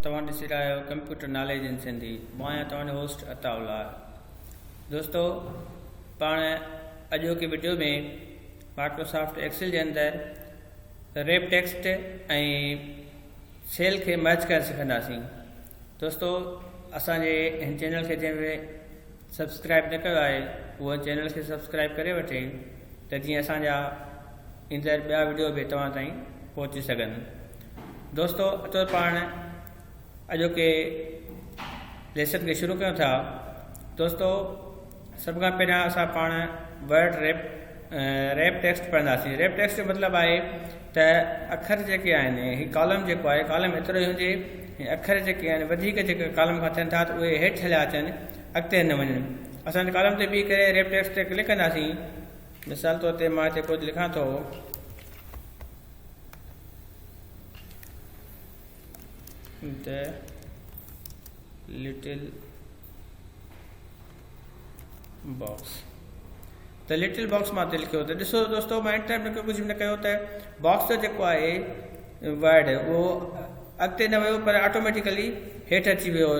तव्हां ॾिसी रहिया आहियो कंप्यूटर नॉलेज इन सिंधी। मां आहियां तव्हांजो होस्ट अताउल्ला। दोस्तो, पाण अॼोकी वीडियो में माइक्रोसॉफ्ट एक्सेल जे अंदरि रेप टेक्स्ट ऐं सेल खे मर्ज करे सिखंदासीं। दोस्तो, असांजे हिन चैनल खे जंहिं सब्सक्राइब न कयो आहे उहो चैनल खे सब्सक्राइब करे वठे त जीअं असांजा ईंदड़ ॿिया वीडियो बि तव्हां ताईं पहुची सघनि। दोस्तो, अचो पाण अॼोके लेसन खे शुरू कयूं था। दोस्तो, सभ खां पहिरियां असां पाण वर्ड रेप टेक्स्ट पढ़ंदासीं। रेप टेक्स्ट जो मतिलबु आहे त अखर जेके आहिनि, हीउ कॉलम जेको आहे, कॉलम एतिरो ई हुजे, अखर जेके आहिनि वधीक जेके कॉलम खां थियनि था त उहे हेठि हलिया अचनि, अॻिते न वञनि। असां हिन कॉलम ते बीह करे रेप टेक्स्ट ते क्लिक कंदासीं। मिसाल तौर ते मां हिते कुझु लिखां थो, द लिटिल बॉक्स। त लिटिल बॉक्स मां हिते लिखियो। त ॾिसो दोस्तो, मां हिन टाइम कुझु बि न कयो त बॉक्स जो जेको आहे वर्ड उहो अॻिते न वियो पर ऑटोमेटिकली हेठि अची वियो,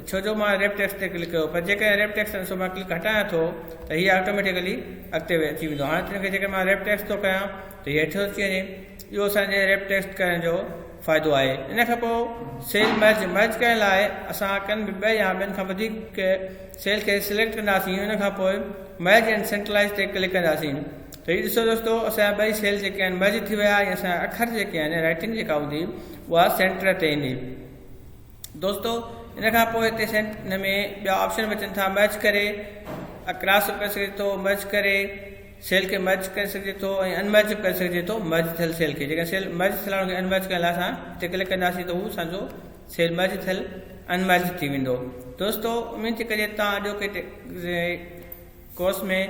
छो जो मां रेप टेक्स्ट ते क्लिक कयो। पर जेके रेप टेक्स्ट ॾिसो मां क्लिक हटायां थो त हीअ ऑटोमेटिकली अॻिते अची वेंदो। हाणे हिनखे जेके मां रेप टेक्स्ट थो कयां त हीअ हेठि अची वञे। इहो असांजे रेप टेक्स्ट करण जो फ़ाइदो आहे। इन खां पोइ सेल मर्ज करण लाइ असां कनि ॿ या ॿियनि खां वधीक सेल खे सिलेक्ट कंदासीं। उन खां पोइ मर्ज एंड सेंट्रलाइज़ ते क्लिक कंदासीं। त हीअ ॾिसो दोस्तो, असांजा ॿई सेल जेके आहिनि मर्ज थी विया ऐं असांजा अखर जेके आहिनि, राइटिंग जेका हूंदी उहा सेंटर ते ईंदी। दोस्तो, इन खां पोइ हिते हिन में ॿिया ऑप्शन अचनि था। मर्ज करे अक्रॉस करे सघे थो, मर्ज करे सेल खे मर्ज करे सघिजे थो ऐं अनमर्ज करे सघिजे थो मर्ज थियल सेल खे। जेका सेल मर्ज थियल आहे उनखे अनमर्ज करण लाइ असां हिते क्लिक कंदासीं त उहो असांजो सेल मर्ज थियल अनमर्ज थी वेंदो। दोस्तो, उमेद थी कजे तव्हां अॼोके कोर्स में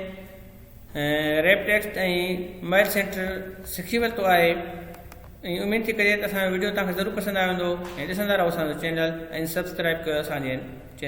रेप टेक्स्ट ऐं मर्ज सेंटर सिखी वरितो आहे ऐं उमेद थी कजे त असांजो वीडियो तव्हांखे ज़रूरु पसंदि आयो हूंदो। ऐं ॾिसंदा रहो असांजो चैनल ऐं सब्सक्राइब कयो असांजे